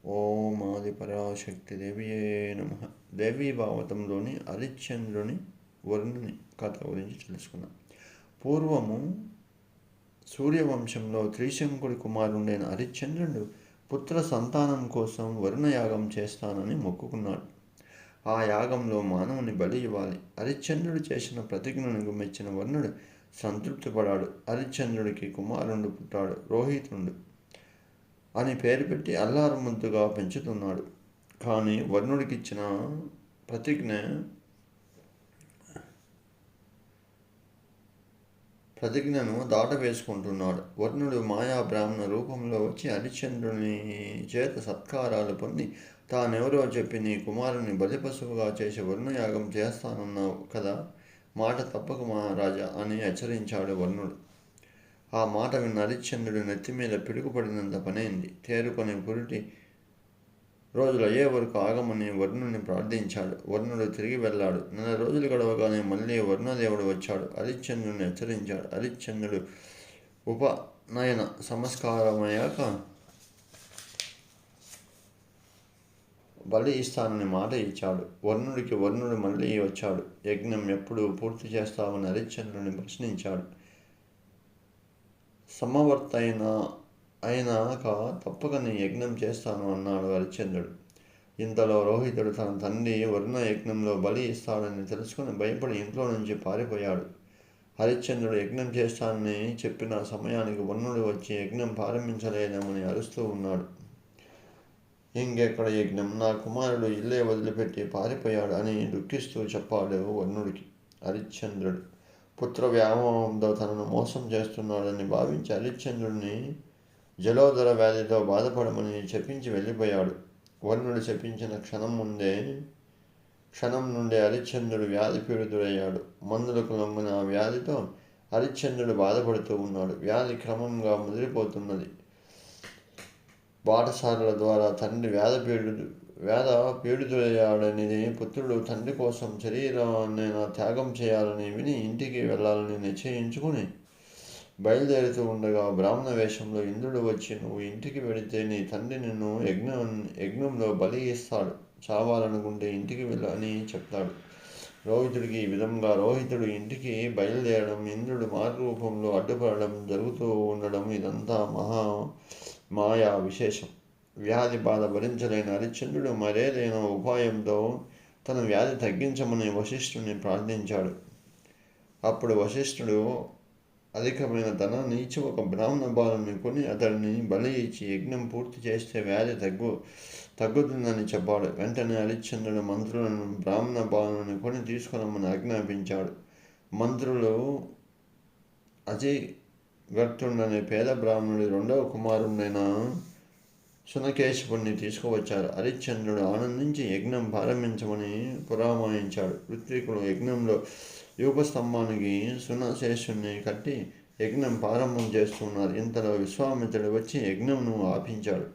ఓం ఆది పరాశక్తి దేవియే నమ. దేవీ భాగవతంలోని హరిశ్చంద్రుని వరుణుని కథ గురించి తెలుసుకుందాం. పూర్వము సూర్యవంశంలో త్రిశంకుడి కుమారుడైన హరిశ్చంద్రుడు పుత్ర సంతానం కోసం వరుణయాగం చేస్తానని మొక్కుకున్నాడు. ఆ యాగంలో మానవుని బలి ఇవ్వాలి. హరిశ్చంద్రుడు చేసిన ప్రతిజ్ఞను మెచ్చిన వరుణుడు సంతృప్తి పడాడు. హరిశ్చంద్రుడికి కుమారుడు పుట్టాడు. రోహితుడు అని పేరు పెట్టి అల్లారు ముద్దుగా పెంచుతున్నాడు. కానీ వర్ణుడికిచ్చిన ప్రతిజ్ఞను దాటవేసుకుంటున్నాడు. వర్ణుడు మాయా బ్రాహ్మణ రూపంలో వచ్చి హరిశ్చంద్రుని చేత సత్కారాలు పొంది తానెవరో చెప్పి నీ కుమారుని బలిపశువుగా చేసి వర్ణయాగం చేస్తానన్నావు కదా, మాట తప్పక మహారాజా అని హెచ్చరించాడు వర్ణుడు. ఆ మాట విన్న హరిశ్చంద్రుడి నెత్తి మీద పిడుగుపడినంత పనైంది. తేరుకొని పురిటి రోజులు అయ్యే వరకు ఆగమని వర్ణుని ప్రార్థించాడు. వర్ణుడు తిరిగి వెళ్ళాడు. 4 రోజులు గడవగానే మళ్ళీ వర్ణదేవుడు వచ్చాడు. హరిశ్చంద్రుడిని హెచ్చరించాడు. హరిశ్చంద్రుడు ఉపనయన సంస్కారమయ్యాక బలి ఇస్తానని మాట ఇచ్చాడు. వర్ణుడు మళ్ళీ వచ్చాడు. యజ్ఞం ఎప్పుడు పూర్తి చేస్తామని హరిశ్చంద్రుడిని ప్రశ్నించాడు. సమవర్త అయినాక తప్పక నీ యజ్ఞం చేస్తాను అన్నాడు హరిశ్చంద్రుడు. ఇంతలో రోహితుడు తన తండ్రి వరుణ యజ్ఞంలో బలి ఇస్తాడని తెలుసుకుని భయపడి ఇంట్లో నుంచి పారిపోయాడు. హరిశ్చంద్రుడు యజ్ఞం చేస్తానని చెప్పిన సమయానికి వరుణుడు వచ్చి యజ్ఞం ప్రారంభించలేదేమని అరుస్తూ ఉన్నాడు. ఇంకెక్కడ యజ్ఞం, నా కుమారుడు ఇల్లే వదిలిపెట్టి పారిపోయాడు అని దుఃఖిస్తూ చెప్పాడు వరుణుడికి. హరిశ్చంద్రుడు పుత్ర వ్యామోహంతో తనను మోసం చేస్తున్నాడని భావించి హరిశ్చంద్రుడిని జలోదర వ్యాధితో బాధపడమని చెప్పించి వెళ్ళిపోయాడు. వర్ణుడు చెప్పించిన క్షణం నుండే హరిశ్చంద్రుడు వ్యాధి పీడితుడయ్యాడు. మందులకు లొంగిన వ్యాధితో హరిశ్చంద్రుడు బాధపడుతూ ఉన్నాడు. వ్యాధి క్రమంగా ముదిరిపోతున్నది. బాటసారుల ద్వారా తండ్రి వేద పీడితుడయ్యాడని పుత్రుడు తండ్రి కోసం శరీరాన్ని త్యాగం చేయాలని విని ఇంటికి వెళ్ళాలని నిశ్చయించుకుని బయలుదేరుతూ ఉండగా బ్రాహ్మణ వేషంలో ఇంద్రుడు వచ్చి నువ్వు ఇంటికి వెళితే నీ తండ్రి నిన్ను యజ్ఞంలో బలి ఇస్తాడు, చావాలనుకుంటే ఇంటికి వెళ్ళు అని చెప్తాడు. రోహితుడికి ఈ విధంగా రోహితుడు ఇంటికి బయలుదేరడం, ఇంద్రుడు మార్గరూపంలో అడ్డుపడడం జరుగుతూ ఉండడం ఇదంతా మాయా విశేషం. వ్యాధి బాధ భరించలేని హరిశ్చంద్రుడు మరేదైనా ఉపాయంతో తన వ్యాధి తగ్గించమని వశిష్ఠుని ప్రార్థించాడు. అప్పుడు వశిష్ఠుడు అధికమైన ధనాన్ని ఇచ్చి ఒక బ్రాహ్మణ బాలుని కొని అతడిని బలి ఇచ్చి యజ్ఞం పూర్తి చేస్తే వ్యాధి తగ్గుతుందని చెప్పాడు. వెంటనే హరిశ్చంద్రుడు మంత్రులను బ్రాహ్మణ బాలుని కొని తీసుకురమ్మని ఆజ్ఞాపించాడు. మంత్రులు అజిగర్తుండనే పేద బ్రాహ్మణుడి 2వ కుమారుడైన శునకేశపుణ్ణి తీసుకువచ్చారు. హరిశ్చంద్రుడు ఆనందించి యజ్ఞం ప్రారంభించమని పురామాయించాడు. ఋత్వికులు యజ్ఞంలో యూపస్తంభానికి శునశేషుణ్ణి కట్టి యజ్ఞం ప్రారంభం చేస్తున్నారు. ఇంతలో విశ్వామిత్రుడు వచ్చి యజ్ఞంను ఆపించాడు.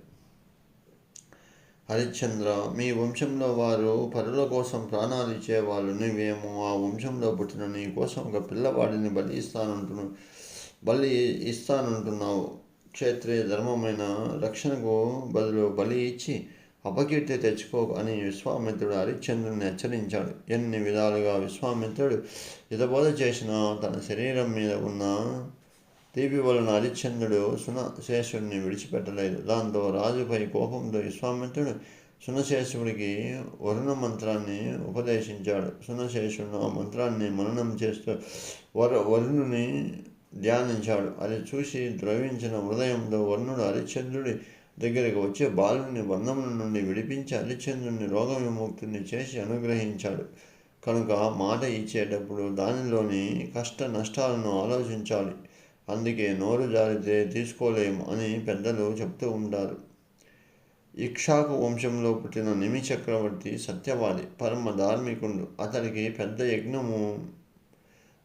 హరిశ్చంద్ర, మీ వంశంలో వారు పరుల కోసం ప్రాణాలు ఇచ్చేవాళ్ళు. నువ్వేమో ఆ వంశంలో పుట్టిన నీ కోసం ఒక పిల్లవాడిని బలి ఇస్తానంటున్నావు. క్షేత్రీయ ధర్మమైన రక్షణకు బదులు బలి ఇచ్చి అపకీర్తి తెచ్చుకో అని విశ్వామిత్రుడు హరిశ్చంద్రుడిని హెచ్చరించాడు. ఎన్ని విధాలుగా విశ్వామిత్రుడు హితబోధ చేసినా తన శరీరం మీద ఉన్న తీపి వలన హరిశ్చంద్రుడు శునశేషుడిని విడిచిపెట్టలేదు. దాంతో రాజుపై కోపంతో విశ్వామిత్రుడు శునశేషుడికి వరుణ మంత్రాన్ని ఉపదేశించాడు. శునశేషుడు ఆ మంత్రాన్ని మననం చేస్తూ వరుణుని ధ్యానించాడు. అది చూసి ద్రవించిన హృదయంతో వర్ణుడు హరిశ్చంద్రుడి దగ్గరికి వచ్చి బాలుని బంధముల నుండి విడిపించి హరిశ్చంద్రుని రోగ విముక్తిని చేసి అనుగ్రహించాడు. కనుక మాట ఇచ్చేటప్పుడు దానిలోని కష్ట నష్టాలను ఆలోచించాలి. అందుకే నోరు జారితే తీసుకోలేము అని పెద్దలు చెప్తూ ఉంటారు. ఇక్ష్వాకు వంశంలో పుట్టిన నిమి చక్రవర్తి సత్యవాది, పరమ ధార్మికుడు. అతడికి పెద్ద యజ్ఞము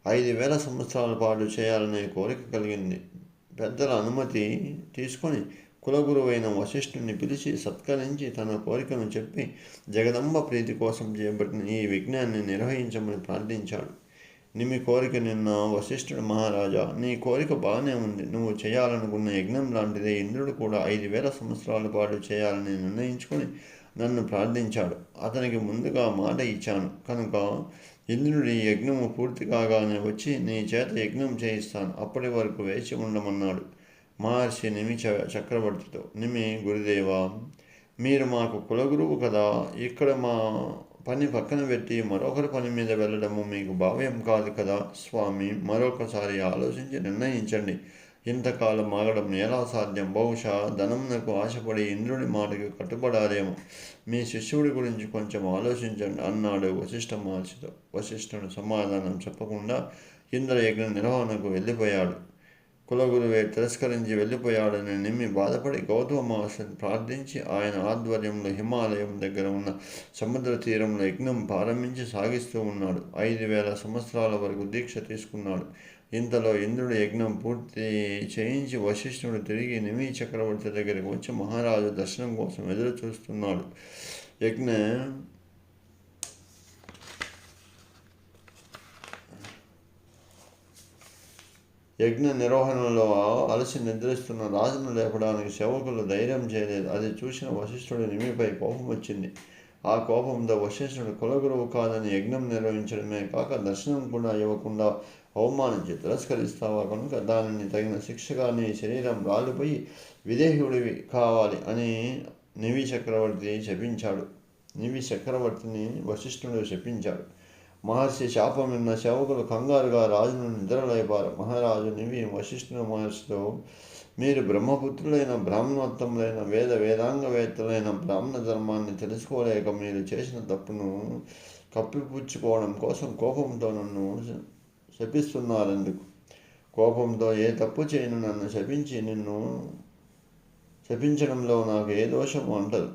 5000 సంవత్సరాల పాటు చేయాలనే కోరిక కలిగింది. పెద్దల అనుమతి తీసుకొని కులగురువైన వశిష్ఠుని పిలిచి సత్కరించి తన కోరికను చెప్పి జగదంబ ప్రీతి కోసం చేపట్టిన ఈ యజ్ఞాన్ని నిర్వహించమని ప్రార్థించాడు. నిమి కోరిక నిన్న వశిష్ఠుడు మహారాజా, నీ కోరిక బాగానే ఉంది. నువ్వు చేయాలనుకున్న యజ్ఞం లాంటిదే. ఇంద్రుడు కూడా 5,000 సంవత్సరాల పాటు చేయాలని నిర్ణయించుకొని నన్ను ప్రార్థించాడు. అతనికి ముందుగా మాట ఇచ్చాను కనుక ఇంద్రుడి యజ్ఞము పూర్తి కాగానే వచ్చి నీ చేత యజ్ఞం చేయిస్తాను. అప్పటి వరకు వేచి ఉండమన్నాడు మహర్షి నిమి చక్రవర్తితో. నిమి, గురుదేవా, మీరు మాకు కులగురువు కదా, ఇక్కడ మా పని పక్కన పెట్టి మరొకరి పని మీద వెళ్ళడము మీకు భావ్యం కాదు కదా స్వామి. మరొకసారి ఆలోచించి నిర్ణయించండి. ఇంతకాలం ఆగడం ఎలా సాధ్యం? బహుశా ధనంనకు ఆశపడి ఇంద్రుడి మాటకి కట్టుబడాలేమో. మీ శిష్యుడి గురించి కొంచెం ఆలోచించండి అన్నాడు వశిష్ఠ మహర్షితో. వశిష్ఠుడు సమాధానం చెప్పకుండా ఇంద్రయజ్ఞ నిర్వహణకు వెళ్ళిపోయాడు. కులగురువే తిరస్కరించి వెళ్ళిపోయాడని నిమ్మి బాధపడి గౌతమ మహర్షిని ప్రార్థించి ఆయన ఆధ్వర్యంలో హిమాలయం దగ్గర ఉన్న సముద్ర తీరంలో యజ్ఞం ప్రారంభించి సాగిస్తూ ఉన్నాడు. 5,000 సంవత్సరాల వరకు దీక్ష తీసుకున్నాడు. ఇంతలో ఇంద్రుడు యజ్ఞం పూర్తి చేయించి వశిష్ఠుడు తిరిగి నిమి చక్రవర్తి దగ్గరికి వచ్చి మహారాజు దర్శనం కోసం ఎదురు చూస్తున్నాడు. యజ్ఞ నిర్వహణలో అలసి నిద్రిస్తున్న రాజును లేపడానికి సేవకులు ధైర్యం చేయలేదు. అది చూసిన వశిష్ఠుడు నిమిపై కోపం వచ్చింది. ఆ కోపంతో వశిష్ఠుడు కులగురువు కాదని యజ్ఞం నిర్వహించడమే కాక దర్శనం కూడా ఇవ్వకుండా అవమానించి తిరస్కరిస్తావా కనుక దానిని తగిన శిక్షగా నీ శరీరం రాలిపోయి విదేహుడివి కావాలి అని నివి చక్రవర్తిని వశిష్ఠుడు శపించాడు. మహర్షి శాపం విన్న సేవకులు కంగారుగా రాజును నిద్రలేపారు. మహారాజు నివి వశిష్ఠుడు మహర్షితో, మీరు బ్రహ్మపుత్రులైన బ్రాహ్మణోత్తములైన వేదాంగవేత్తలైన బ్రాహ్మణ ధర్మాన్ని తెలుసుకోలేక మీరు చేసిన తప్పును కప్పిపుచ్చుకోవడం కోసం కోపంతో నన్ను శపిస్తున్నారెందుకు? కోపంతో ఏ తప్పు చేయను నన్ను శపించడంలో నాకు ఏ దోషము అంటదు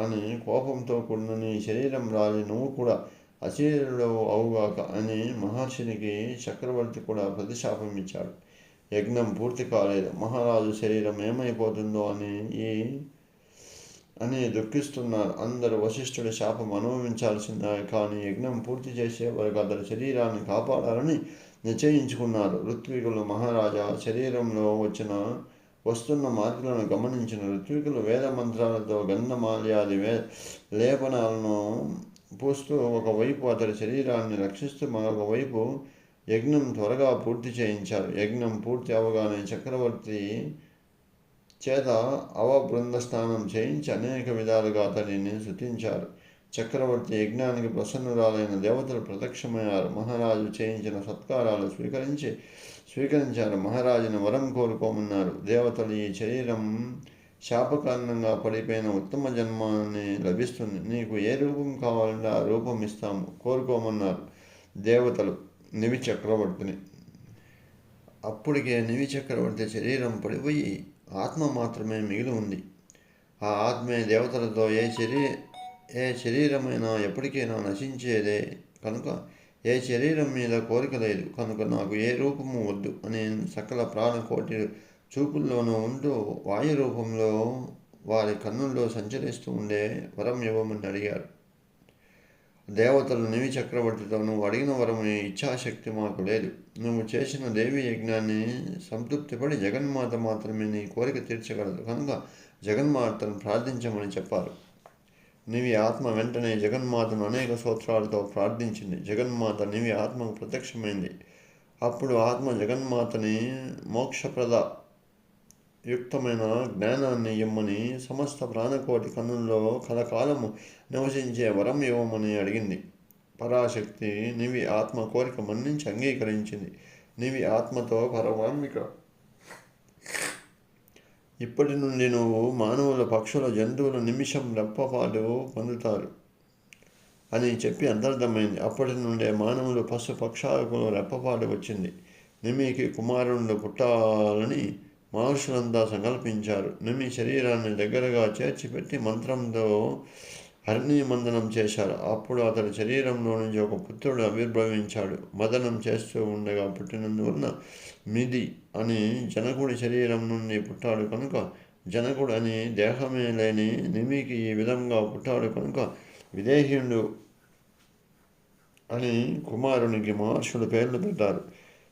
అని కోపంతో కూడిన నీ శరీరం రాలి నువ్వు కూడా అశరీరుడవు అవుగాక అని మహర్షినికి చక్రవర్తి కూడా ప్రతిశాపం ఇచ్చాడు. యజ్ఞం పూర్తి కాలేదు. మహారాజు శరీరం ఏమైపోతుందో అని దుఃఖిస్తున్నారు అందరూ. వశిష్ఠుడి శాపం అనుభవించాల్సిందే కానీ యజ్ఞం పూర్తి చేసే వరకు అతడి శరీరాన్ని కాపాడాలని నిశ్చయించుకున్నారు. ఋత్వికులు మహారాజా శరీరంలో వస్తున్న మార్పులను గమనించిన ఋత్వికులు వేద మంత్రాలతో గంధమాల్యాది లేపనాలను పూస్తూ ఒకవైపు అతడి శరీరాన్ని రక్షిస్తూ మరొక వైపు యజ్ఞం త్వరగా పూర్తి చేయించారు. యజ్ఞం పూర్తి అవగానే చక్రవర్తి చేత అవబృంద స్నానం చేయించి అనేక విధాలుగా అతడిని స్తుతించారు. చక్రవర్తి యజ్ఞానికి ప్రసన్నురాలైన దేవతలు ప్రత్యక్షమయ్యారు. మహారాజు చేయించిన సత్కారాలు స్వీకరించారు. మహారాజుని వరం కోరుకోమన్నారు. దేవతలు, ఈ శరీరం శాపకారణంగా పడిపోయిన ఉత్తమ జన్మాన్ని లభిస్తుంది. నీకు ఏ రూపం కావాలంటే ఆ రూపం ఇస్తాము, కోరుకోమన్నారు దేవతలు నివి చక్రవర్తిని. అప్పటికే నివి చక్రవర్తి శరీరం పడిపోయి ఆత్మ మాత్రమే మిగిలి ఉంది. ఆ ఆత్మే దేవతలతో ఏ శరీరమైనా ఎప్పటికైనా నశించేదే కనుక ఏ శరీరం మీద కోరిక లేదు కనుక నాకు ఏ రూపము వద్దు అని సకల ప్రాణకోటి చూపుల్లోనూ ఉంటూ వాయు రూపంలో వారి కన్నుల్లో సంచరిస్తూ ఉండే వరం ఇవ్వమని అడిగారు. దేవతలు నివి చక్రవర్తితో, నువ్వు అడిగిన వరము ఇచ్ఛాశక్తి మాకు లేదు. నువ్వు చేసిన దేవి యజ్ఞాన్ని సంతృప్తిపడి జగన్మాత మాత్రమే నీ కోరిక తీర్చగలదు కనుక జగన్మాతను ప్రార్థించమని చెప్పారు. నివి ఆత్మ వెంటనే జగన్మాతను అనేక స్తోత్రాలతో ప్రార్థించింది. జగన్మాత నివి ఆత్మకు ప్రత్యక్షమైంది. అప్పుడు ఆత్మ జగన్మాతని మోక్షప్రద యుక్తమైన జ్ఞానాన్ని ఇమ్మని, సమస్త ప్రాణకోటి కన్నుల్లో కలకాలము నివసించే వరం ఇవ్వమని అడిగింది. పరాశక్తి నివి ఆత్మ కోరిక మన్నించి అంగీకరించింది. నివి ఆత్మతో పరమాత్మిక, ఇప్పటి నుండి నువ్వు మానవుల, పక్షుల, జంతువుల నిమిషం రెప్పపాటు పొందుతారు అని చెప్పి అంతర్ధమైంది. అప్పటి నుండే మానవులు, పశు పక్షాలకు రెప్పపాటు వచ్చింది. నిమికి కుమారుడు పుట్టాలని మహర్షులంతా సంకల్పించారు. నిమి శరీరాన్ని దగ్గరగా చేర్చిపెట్టి మంత్రంతో హరిణీమందనం చేశారు. అప్పుడు అతడి శరీరంలో నుంచి ఒక పుత్రుడు ఆవిర్భవించాడు. మదనం చేస్తూ ఉండగా పుట్టినందువలన మిది అని జనకుడి శరీరం నుండి పుట్టాడు కనుక జనకుడు అని దేహమే లేని నిమికి ఈ విధంగా పుట్టాడు కనుక విదేహీయుడు అని కుమారునికి మహర్షులు పేర్లు పెట్టారు.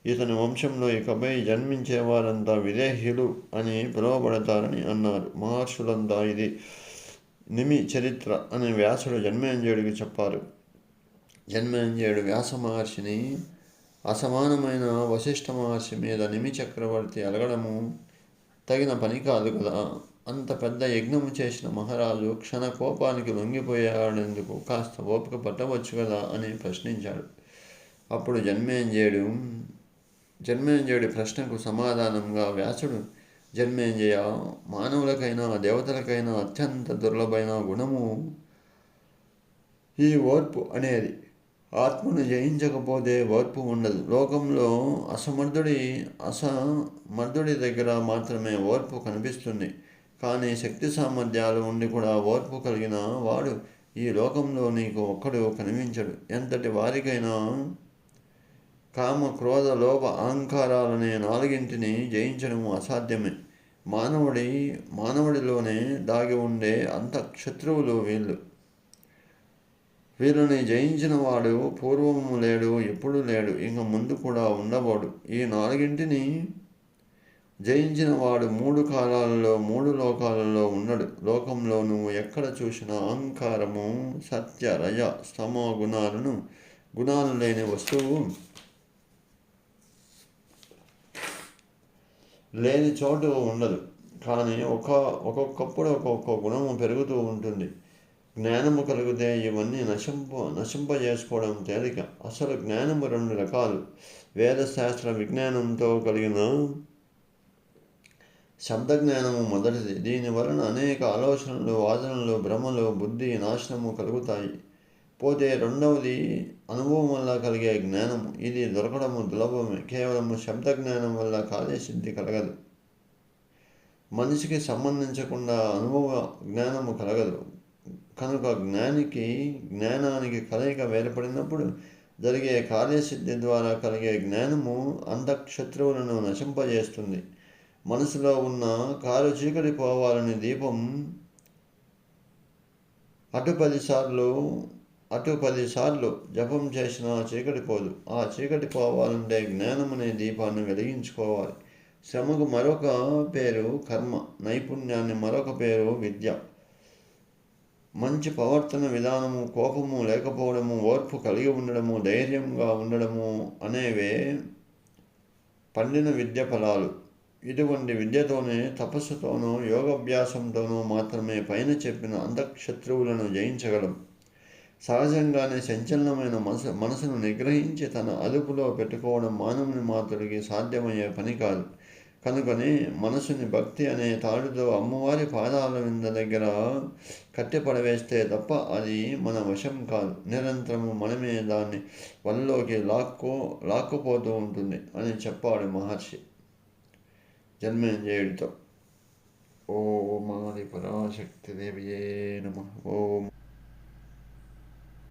ఇతని వంశంలో ఇకపై జన్మించే వారంతా విదేహీయులు అని పిలువబడతారని అన్నారు మహర్షులంతా. ఇది నిమి చరిత్ర అని వ్యాసుడు జన్మేంద్రుడికి చెప్పారు. జన్మేంద్రుడు వ్యాస మహర్షిని అసమానమైన వశిష్ఠ మహర్షి మీద నిమి చక్రవర్తి అలగడము తగిన పని కాదు కదా, అంత పెద్ద యజ్ఞము చేసిన మహారాజు క్షణ కోపానికి లొంగిపోయాడెందుకు, కాస్త ఓపిక పట్టవచ్చు కదా అని ప్రశ్నించాడు. అప్పుడు జన్మేంద్రుడి ప్రశ్నకు సమాధానంగా వ్యాసుడు, జన్మేంద్రియ, మానవులకైనా దేవతలకైనా అత్యంత దుర్లభమైన గుణము ఈ ఓర్పు అనేది. ఆత్మను జయించకపోతే ఓర్పు ఉండదు. లోకంలో అసమర్థుడి దగ్గర మాత్రమే ఓర్పు కనిపిస్తుంది. కానీ శక్తి సామర్థ్యాలు ఉండి కూడా ఓర్పు కలిగిన వాడు ఈ లోకంలో నీకు ఒక్కడు కనిపించడు. ఎంతటి వారికైనా కామ, క్రోధ, లోభ, అహంకారాలనే నాలుగింటిని జయించడం అసాధ్యమే. మానవుడిలోనే దాగి ఉండే అంత శత్రువులు వీళ్ళు. వీళ్ళని జయించిన వాడు పూర్వము లేడు, ఎప్పుడు లేడు, ఇంక ముందు కూడా ఉండబోడు. ఈ నాలుగింటిని జయించిన వాడు 3 కాలాలలో 3 లోకాలలో ఉండడు. లోకంలో నువ్వు ఎక్కడ చూసినా అహంకారము, సత్య, రజ, స్తమో గుణాలు లేని వస్తువు లేని చోటు ఉండదు. కానీ ఒక్కొక్కప్పుడు ఒక్కొక్క గుణము పెరుగుతూ ఉంటుంది. జ్ఞానము కలిగితే ఇవన్నీ నశింపజేసుకోవడం తేలిక. అసలు జ్ఞానము 2 రకాలు. వేదశాస్త్ర విజ్ఞానంతో కలిగిన శబ్దజ్ఞానము మొదటిది. దీని వలన అనేక ఆలోచనలు, వాదనలు, భ్రమలు, బుద్ధి నాశనము కలుగుతాయి. పోతే రెండవది అనుభవం వల్ల కలిగే జ్ఞానము. ఇది దొరకడము దుర్లభమే. కేవలము శబ్దజ్ఞానం వల్ల కార్యసిద్ధి కలగదు. మనిషికి సంబంధించకుండా అనుభవ జ్ఞానము కలగదు. కనుక జ్ఞానానికి కలయిక ఏర్పడినప్పుడు జరిగే కార్యసిద్ధి ద్వారా కలిగే జ్ఞానము అంతఃశత్రువులను నశింపజేస్తుంది. మనసులో ఉన్న కారు చీకటి పోవాలని దీపం అటు 10 సార్లు జపం చేసినా చీకటి పోదు. ఆ చీకటి పోవాలంటే జ్ఞానమనే దీపాన్ని వెలిగించుకోవాలి. శ్రమకు మరొక పేరు కర్మ, నైపుణ్యాన్ని మరొక పేరు విద్య. మంచి ప్రవర్తన విధానము, కోపము లేకపోవడము, ఓర్పు కలిగి ఉండడము, ధైర్యంగా ఉండడము అనేవే పండిన విద్య ఫలాలు. ఇటువంటి విద్యతోనే, తపస్సుతోనో, యోగాభ్యాసంతోనో మాత్రమే పైన చెప్పిన అంతఃశత్రువులను జయించగలం. సహజంగానే సంచలనమైన మనసును నిగ్రహించి తన అదుపులో పెట్టుకోవడం మానవుని మాత్రుడికి సాధ్యమయ్యే పని కాదు. కనుకనే మనసుని భక్తి అనే తాడుతో అమ్మవారి పాదాల వింద దగ్గర కట్టిపడవేస్తే తప్ప అది మన వశం కాదు. నిరంతరము మనమే దాన్ని వల్లోకి లాక్కుపోతూ ఉంటుంది అని చెప్పాడు మహర్షి జన్మేంద్రుడితో. ఓం ఆది పరాశక్తి దేవియే నమః. ఓం